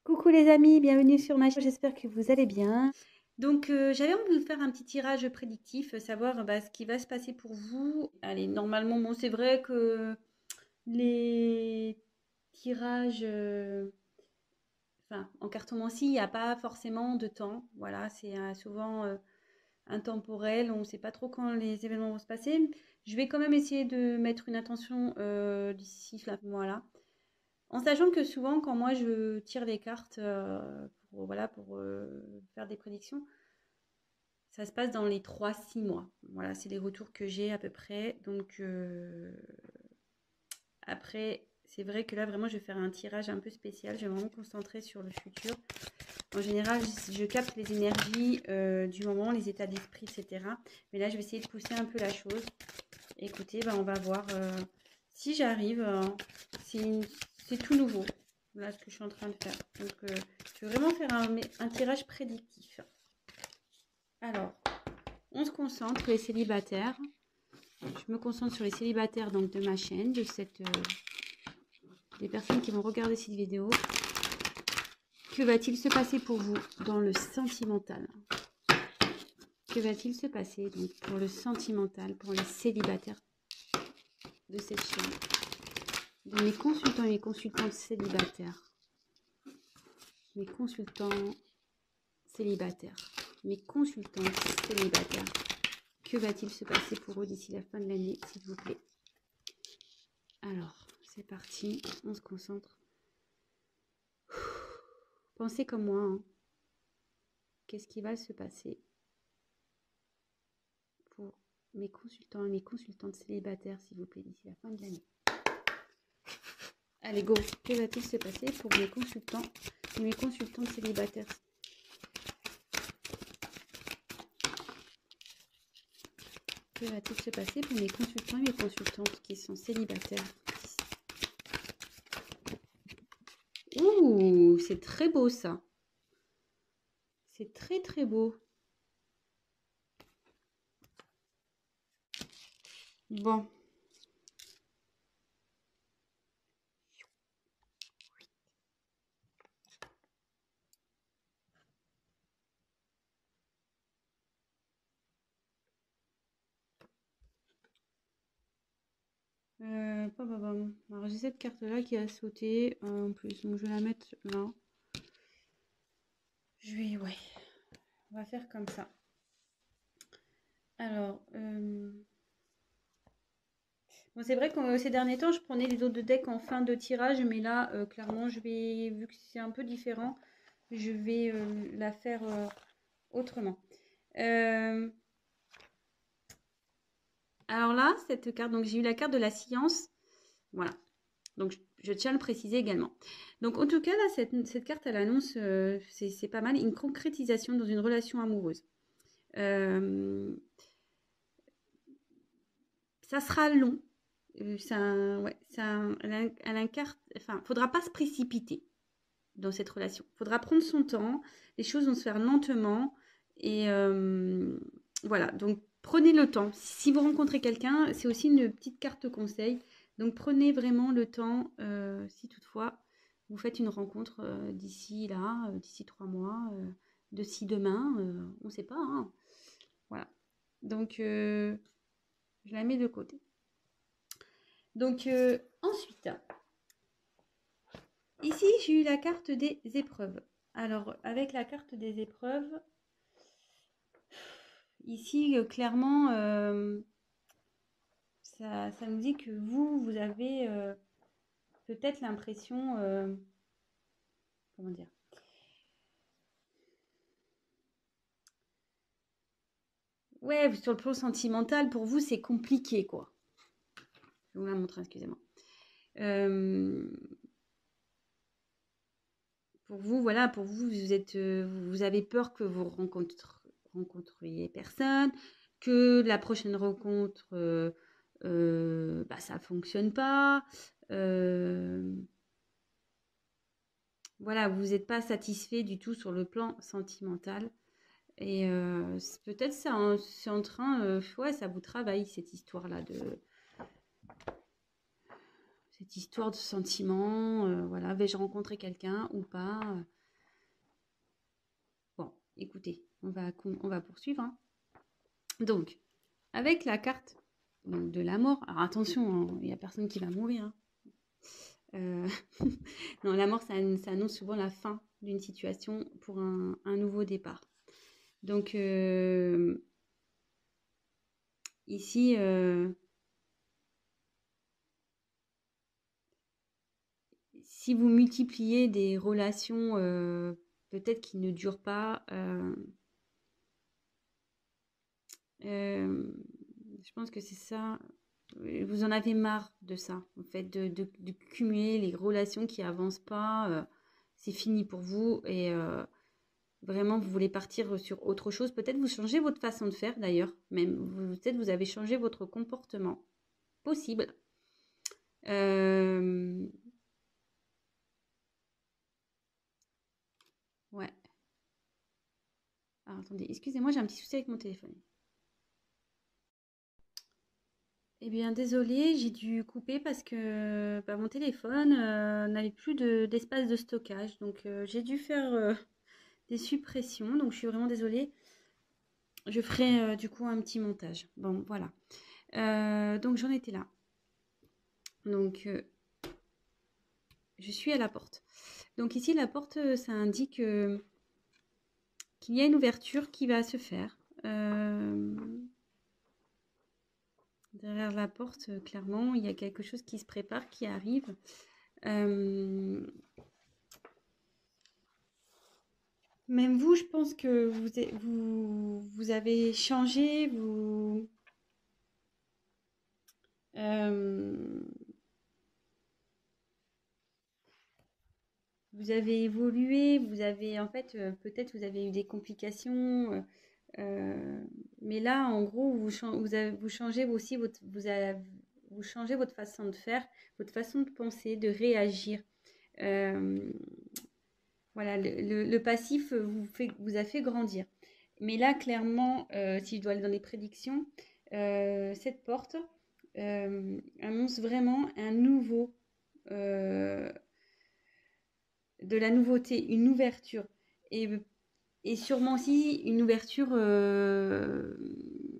Coucou les amis, bienvenue sur ma chaîne, j'espère que vous allez bien. Donc j'avais envie de vous faire un petit tirage prédictif, savoir ce qui va se passer pour vous. Allez, normalement, bon, c'est vrai que les tirages, en cartomancie, il n'y a pas forcément de temps. Voilà, c'est souvent intemporel, on ne sait pas trop quand les événements vont se passer. Je vais quand même essayer de mettre une intention d'ici là, voilà. En sachant que souvent, quand moi je tire les cartes pour faire des prédictions, ça se passe dans les 3 6 mois. Voilà, c'est les retours que j'ai à peu près. Donc après, c'est vrai que là, vraiment, je vais faire un tirage un peu spécial. Je vais vraiment me concentrer sur le futur. En général, je capte les énergies du moment, les états d'esprit, etc. Mais là, je vais essayer de pousser un peu la chose. Écoutez, on va voir si j'arrive. C'est tout nouveau, là, ce que je suis en train de faire. Donc, je vais vraiment faire un tirage prédictif. Alors, on se concentre sur les célibataires. Je me concentre sur les célibataires donc, de ma chaîne, des personnes qui vont regarder cette vidéo. Que va-t-il se passer pour vous dans le sentimental? Que va-t-il se passer donc, pour le sentimental, pour les célibataires de cette chaîne? Donc, mes consultants et mes consultantes célibataires. Mes consultants célibataires. Mes consultantes célibataires. Que va-t-il se passer pour eux d'ici la fin de l'année, s'il vous plaît? Alors, c'est parti. On se concentre. Pensez comme moi. Hein. Qu'est-ce qui va se passer pour mes consultants et mes consultantes célibataires, s'il vous plaît, d'ici la fin de l'année? Allez, go. Que va-t-il se passer pour mes consultants et mes consultantes célibataires? Que va-t-il se passer pour mes consultants et mes consultantes qui sont célibataires? Ouh, c'est très beau ça. C'est très très beau. Bon. Alors j'ai cette carte là qui a sauté en plus, donc je vais la mettre là. Ouais, on va faire comme ça. Alors, bon, c'est vrai que ces derniers temps, je prenais les autres decks en fin de tirage, mais là, clairement, vu que c'est un peu différent, je vais la faire autrement. Alors là, cette carte, donc j'ai eu la carte de la science. Voilà. Donc je tiens à le préciser également. Donc en tout cas, là, cette carte, elle annonce, c'est pas mal, une concrétisation dans une relation amoureuse. Ça sera long. Elle incarne, enfin, faudra pas se précipiter dans cette relation. Faudra prendre son temps. Les choses vont se faire lentement. Et voilà. Donc prenez le temps. Si vous rencontrez quelqu'un, c'est aussi une petite carte conseil. Donc prenez vraiment le temps, si toutefois vous faites une rencontre d'ici là, d'ici 3 mois, d'ici demain, on ne sait pas. Hein. Voilà. Donc je la mets de côté. Donc ensuite, ici j'ai eu la carte des épreuves. Alors avec la carte des épreuves, ici clairement, ça nous dit que vous avez peut-être l'impression, comment dire, ouais, sur le plan sentimental, pour vous c'est compliqué quoi. Je vous la montre, excusez-moi. Pour vous, voilà, pour vous, vous avez peur que vous rencontriez personne, que la prochaine rencontre, ça fonctionne pas. Voilà, vous n'êtes pas satisfait du tout sur le plan sentimental. Et peut-être c'est en train, ouais, ça vous travaille cette histoire-là cette histoire de sentiments. Voilà, vais-je rencontrer quelqu'un ou pas? Bon, écoutez, on va poursuivre. Hein. Donc, avec la carte de la mort, alors attention, il n'y a personne qui va mourir. Hein. Non, la mort, ça annonce souvent la fin d'une situation pour un nouveau départ. Donc, ici, si vous multipliez des relations peut-être qui ne durent pas, je pense que c'est ça. Vous en avez marre de ça, en fait, de cumuler les relations qui avancent pas. C'est fini pour vous et vraiment vous voulez partir sur autre chose. Peut-être vous changez votre façon de faire d'ailleurs, même peut-être vous avez changé votre comportement. Possible. Ouais. Alors, attendez, excusez-moi, j'ai un petit souci avec mon téléphone. Eh bien, désolée, j'ai dû couper parce que mon téléphone n'avait plus d'espace de stockage. Donc, j'ai dû faire des suppressions. Donc, je suis vraiment désolée. Je ferai du coup un petit montage. Bon, voilà. Donc, j'en étais là. Donc, je suis à la porte. Donc, ici, la porte, ça indique qu'il y a une ouverture qui va se faire. Derrière la porte, clairement, il y a quelque chose qui se prépare, qui arrive. Même vous, je pense que vous avez changé, vous avez évolué, vous avez en fait peut-être vous avez eu des complications, mais là en gros vous changez aussi vous changez votre façon de faire, votre façon de penser, de réagir. Euh, voilà, le passif vous a fait grandir. Mais là, clairement, si je dois aller dans les prédictions, cette porte annonce vraiment un nouveau, euh, de la nouveauté, une ouverture. Et, et sûrement aussi une ouverture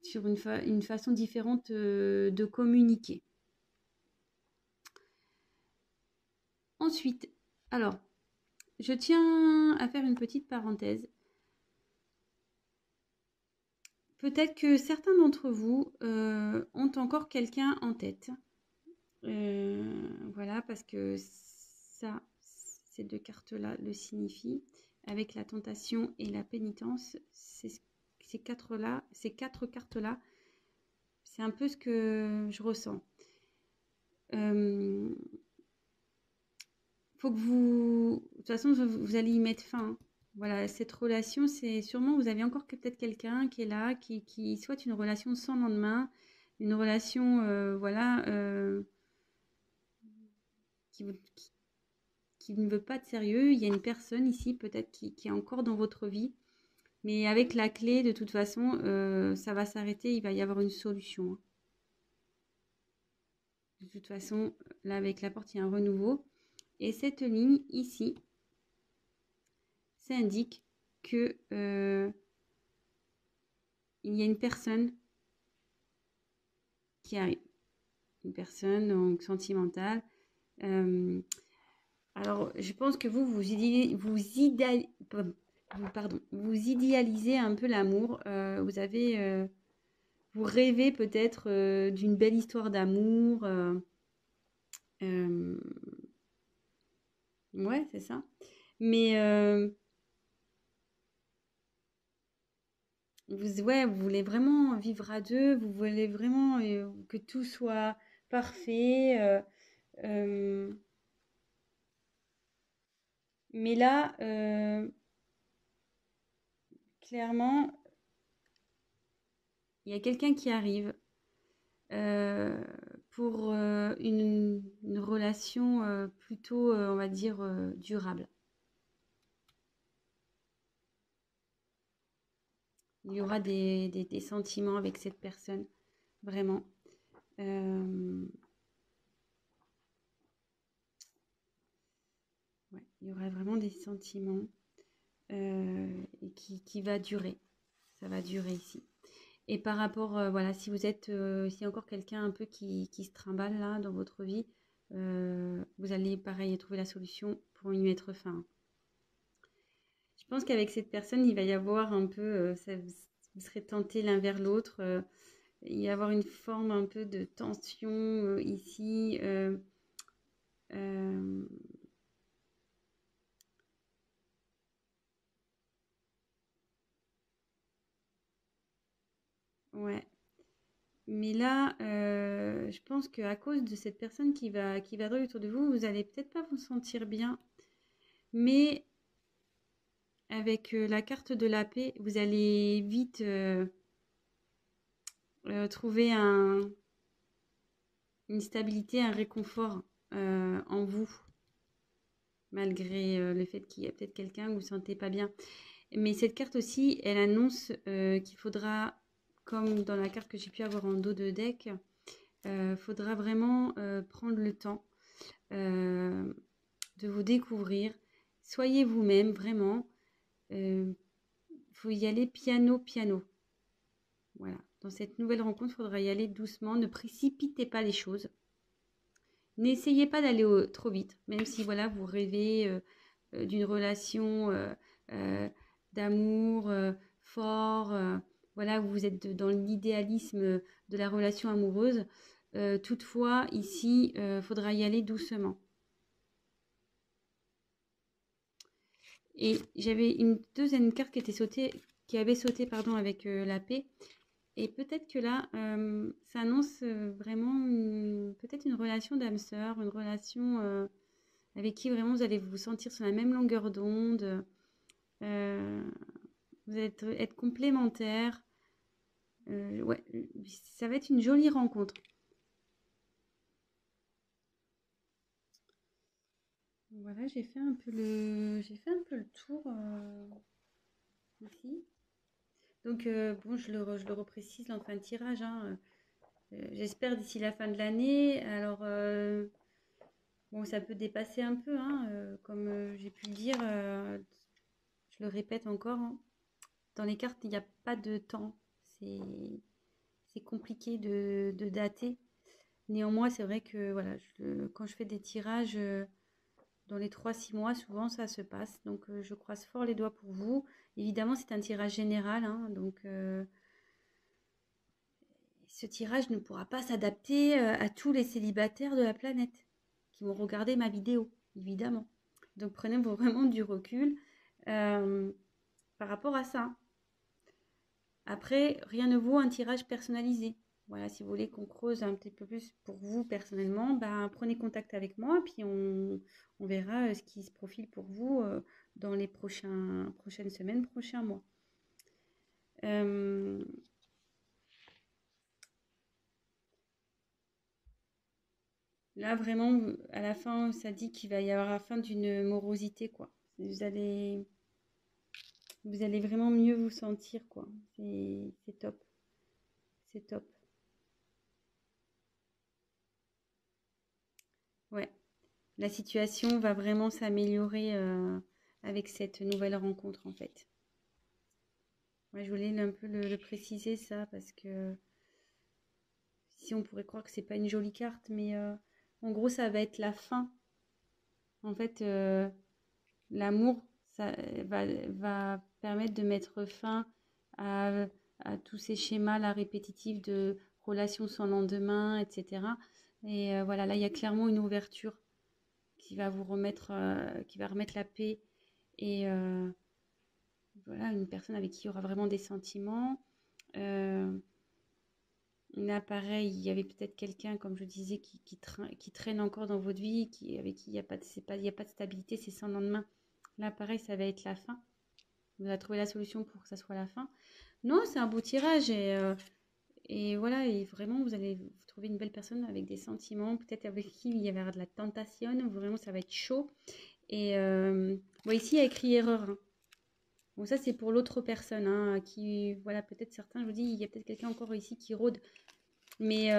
sur une façon différente de communiquer. Ensuite, alors, je tiens à faire une petite parenthèse. Peut-être que certains d'entre vous ont encore quelqu'un en tête. Voilà, parce que ça, ces deux cartes-là le signifient. Avec la tentation et la pénitence, ces quatre cartes-là, c'est un peu ce que je ressens. Faut que vous... De toute façon, vous allez y mettre fin. Hein. Voilà, cette relation, c'est sûrement, vous avez encore peut-être quelqu'un qui est là, qui souhaite une relation sans lendemain, une relation, voilà, qui, qui ne veut pas de sérieux. Il y a une personne ici, peut-être, qui est encore dans votre vie. Mais avec la clé, de toute façon, ça va s'arrêter, il va y avoir une solution. Hein. De toute façon, là, avec la porte, il y a un renouveau. Et cette ligne ici, ça indique que il y a une personne qui arrive. Une personne donc, sentimentale. Alors, je pense que vous idéalisez un peu l'amour. Vous rêvez peut-être d'une belle histoire d'amour. Ouais, c'est ça. Mais vous voulez vraiment vivre à deux, vous voulez vraiment que tout soit parfait. Euh, mais là, clairement, il y a quelqu'un qui arrive pour une relation plutôt, on va dire, durable. Il y aura des sentiments avec cette personne, vraiment. Il y aura vraiment des sentiments et qui va durer. Ça va durer ici. Et par rapport, voilà, si vous êtes, s'il y a encore quelqu'un un peu qui se trimballe là dans votre vie, vous allez pareil trouver la solution pour y mettre fin. Je pense qu'avec cette personne, il va y avoir un peu, vous serez tentés l'un vers l'autre. Il va y avoir une forme un peu de tension ici. Euh, ouais. Mais là, je pense qu'à cause de cette personne qui va droit autour de vous, vous allez peut-être pas vous sentir bien. Mais avec la carte de la paix, vous allez vite trouver une stabilité, un réconfort en vous, malgré le fait qu'il y a peut-être quelqu'un où vous ne vous sentez pas bien. Mais cette carte aussi, elle annonce qu'il faudra, comme dans la carte que j'ai pu avoir en dos de deck, faudra vraiment prendre le temps de vous découvrir. Soyez vous-même, vraiment. Faut y aller piano, piano. Voilà. Dans cette nouvelle rencontre, il faudra y aller doucement. Ne précipitez pas les choses. N'essayez pas d'aller trop vite, même si voilà, vous rêvez d'une relation d'amour fort. Voilà, vous êtes dans l'idéalisme de la relation amoureuse. Toutefois, ici, il faudra y aller doucement. Et j'avais une deuxième carte qui avait sauté pardon, avec la paix. Et peut-être que là, ça annonce vraiment peut-être une relation d'âme sœur, une relation avec qui vraiment vous allez vous sentir sur la même longueur d'onde. Vous allez être complémentaires. Ouais, ça va être une jolie rencontre. Voilà, j'ai fait un peu le tour ici. Donc bon, je le reprécise dans le fin de tirage. Hein, j'espère d'ici la fin de l'année. Alors bon, ça peut dépasser un peu, hein, comme j'ai pu le dire. Je le répète encore. Hein, dans les cartes, il n'y a pas de temps. C'est compliqué de dater. Néanmoins, c'est vrai que voilà, quand je fais des tirages dans les 3-6 mois, souvent ça se passe. Donc je croise fort les doigts pour vous. Évidemment, c'est un tirage général. Hein, donc ce tirage ne pourra pas s'adapter à tous les célibataires de la planète qui vont regarder ma vidéo, évidemment. Donc prenez vraiment du recul par rapport à ça. Après, rien ne vaut un tirage personnalisé. Voilà, si vous voulez qu'on creuse un petit peu plus pour vous personnellement, ben, prenez contact avec moi, puis on verra ce qui se profile pour vous dans les prochaines semaines, prochains mois. Là, vraiment, à la fin, ça dit qu'il va y avoir la fin d'une morosité, quoi. Vous allez vraiment mieux vous sentir, quoi. C'est top. C'est top. Ouais. La situation va vraiment s'améliorer avec cette nouvelle rencontre, en fait. Ouais, je voulais un peu le préciser, ça, parce que si on pourrait croire que c'est pas une jolie carte, mais en gros, ça va être la fin. En fait, l'amour, ça va permettre de mettre fin à, à tous ces schémas là, répétitifs de relations sans lendemain, etc. Et voilà, là, il y a clairement une ouverture qui va vous remettre, qui va remettre la paix et voilà, une personne avec qui il y aura vraiment des sentiments. Là, pareil, il y avait peut-être quelqu'un, comme je disais, qui traîne encore dans votre vie, avec qui il n'y a il y a pas de stabilité, c'est sans lendemain. Là, pareil, ça va être la fin. Vous allez trouver la solution pour que ça soit la fin. Non, c'est un beau tirage et voilà, et vraiment, vous allez trouver une belle personne avec des sentiments, peut-être avec qui il y avait de la tentation, vraiment, ça va être chaud. Et bon, ici, il y a écrit erreur. Hein. Bon, ça, c'est pour l'autre personne, hein, qui, voilà, peut-être certains, je vous dis, il y a peut-être quelqu'un encore ici qui rôde. Mais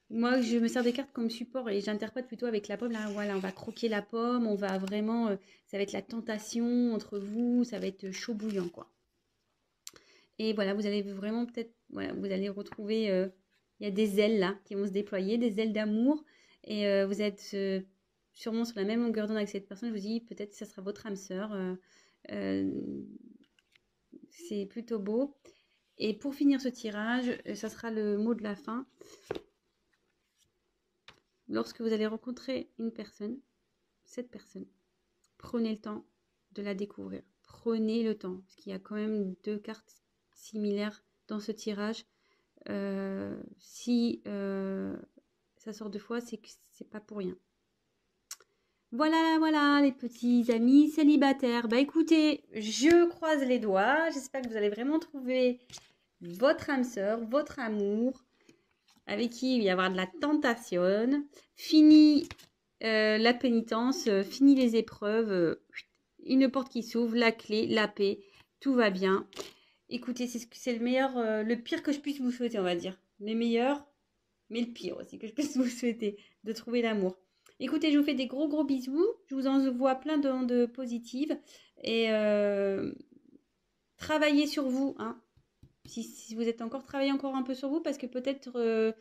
Moi, je me sers des cartes comme support et j'interprète plutôt avec la pomme. Là, voilà, on va croquer la pomme, on va vraiment... ça va être la tentation entre vous, ça va être chaud bouillant, quoi. Et voilà, vous allez vraiment peut-être... Voilà, vous allez retrouver... il y a des ailes, là, qui vont se déployer, des ailes d'amour. Et vous êtes sûrement sur la même longueur d'onde avec cette personne. Je vous dis, peut-être que ça sera votre âme sœur. C'est plutôt beau. Et pour finir ce tirage, ça sera le mot de la fin. Lorsque vous allez rencontrer une personne, cette personne, prenez le temps de la découvrir. Prenez le temps, parce qu'il y a quand même 2 cartes similaires dans ce tirage. Si ça sort 2 fois, c'est que c'est pas pour rien. Voilà, voilà, les petits amis célibataires. Bah écoutez, je croise les doigts. J'espère que vous allez vraiment trouver votre âme sœur, votre amour, avec qui il va y avoir de la tentation. Fini la pénitence, fini les épreuves. Une porte qui s'ouvre, la clé, la paix, tout va bien. Écoutez, c'est le meilleur, le pire que je puisse vous souhaiter, on va dire. Les meilleurs, mais le pire aussi que je puisse vous souhaiter, de trouver l'amour. Écoutez, je vous fais des gros bisous. Je vous envoie plein d'ondes positives. Et travaillez sur vous. Hein. Si vous êtes travaillez encore un peu sur vous, parce que peut-être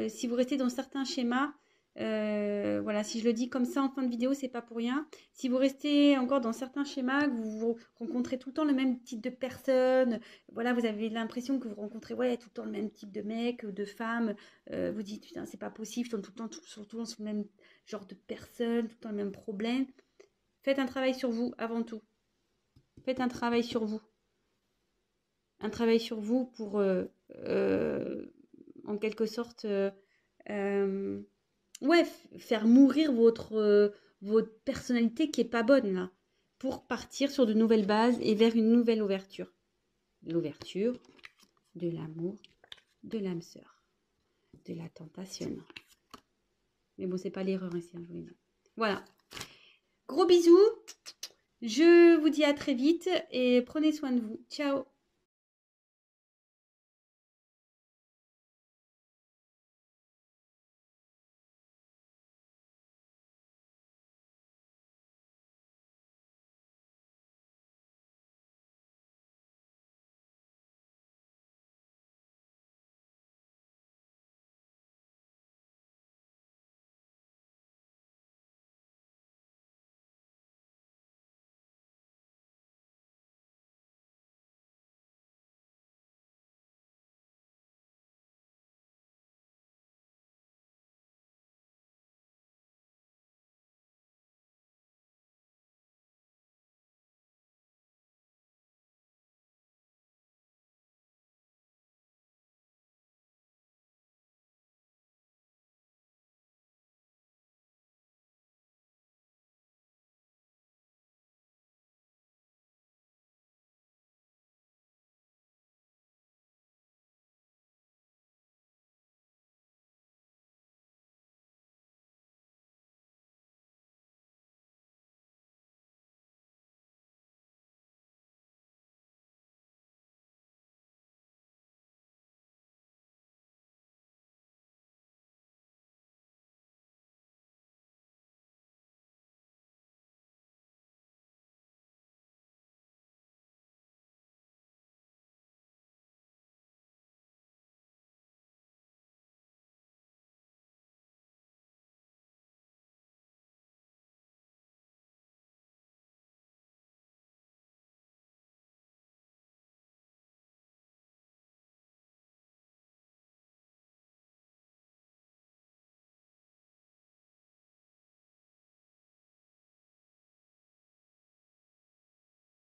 si vous restez dans certains schémas, voilà, si je le dis comme ça en fin de vidéo, c'est pas pour rien. Si vous restez encore dans certains schémas, que vous rencontrez tout le temps le même type de personnes, voilà, vous avez l'impression que vous rencontrez tout le temps le même type de mec ou de femme, vous dites putain, c'est pas possible, je tombe tout le temps sur le même genre de personnes, tout le temps le même problème. Faites un travail sur vous avant tout. Faites un travail sur vous. Un travail sur vous pour, en quelque sorte, faire mourir votre personnalité qui est pas bonne là, pour partir sur de nouvelles bases et vers une nouvelle ouverture. L'ouverture de l'amour, de l'âme sœur, de la tentation. Mais bon, c'est pas l'erreur ici, hein, je vous l'ai dit. Voilà. Gros bisous. Je vous dis à très vite et prenez soin de vous. Ciao.